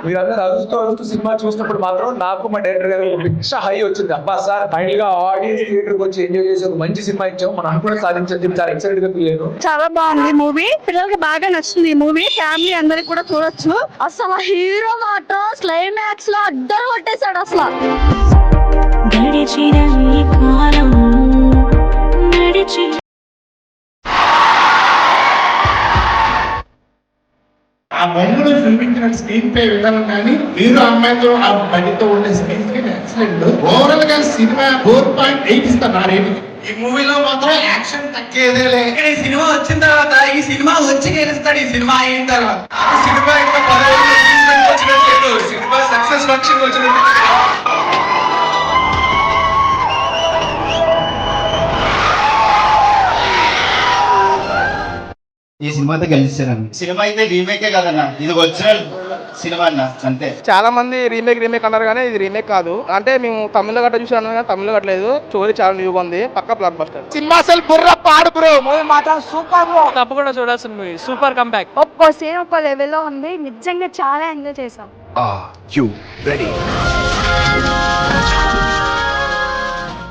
మీరందరూ అరుస్తూ సినిమా చూసినప్పుడు మాత్రం నాకు మా డైరెక్టర్ గారు పిచ్చ హై వచ్చింది. అబ్బా సార్ ఫైనల్ గా ఆడియన్స్ థియేటర్ కి వచ్చి ఎంజాయ్ చేసి ఒక మంచి సినిమా ఇచ్చాం, మనం అనుకున్న సాధించని చెప్పి చాలా ఎక్సైటెడ్ గా ఫీల్ అయ్యాను. చాలా బాగుంది మూవీ, పిల్లలకి బాగా నచ్చింది ఈ మూవీ, ఫ్యామిలీ అందరికి కూడా చూడొచ్చు. అసలు హీరో మాత్రం క్లైమాక్స్ లో అద్దరు కొట్టేశాడు అసలు. ఆ బొమ్మలో చూపించిన స్క్రీన్ పే విధానం కానీ మీరు అమ్మాయితో ఆ బండితో ఉండే స్క్రీన్ పే ఎక్సలెంట్. ఓవరాల్ గా సినిమా 4.8 ఇస్తాను నా రేటింగ్. ఈ మూవీలో మాత్రం యాక్షన్ తగ్గేదేలే. ఈ సినిమా వచ్చిన తర్వాత ఈ సినిమా వచ్చి గెలుస్తాడు. ఈ సినిమా అయిన తర్వాత సినిమా ఇంకా 10 వచ్చినట్టు సినిమా సక్సెస్ ఫంక్షన్ వచ్చినట్టు. ఈ సినిమాతో గెలిచాను. సినిమా అయితే రీమేకే కదన్నా, ఇది ఒరిజినల్ సినిమా అన్న అంతే. చాలా మంది రీమేక్ అన్నారు కానీ ఇది రీమేక్ కాదు. అంటే మేము తమిళ గట్ట చూసాను కానీ తమిళ కట్టలేదు. స్టోరీ చాలా న్యూగా ఉంది, పక్క బ్లాక్ బస్టర్. సినిమా అసలు బుర్ర పాడు బ్రో, మూవీ మాత్రం సూపర్ బ్రో, తప్పకుండా చూడాల్సిన మూవీ, సూపర్ కంబ్యాక్. ఒక్కో సీన్ ఒక్కో లెవెల్లో ఉంది, నిజంగా చాలా ఎంజాయ్ చేసాం. Are you ready?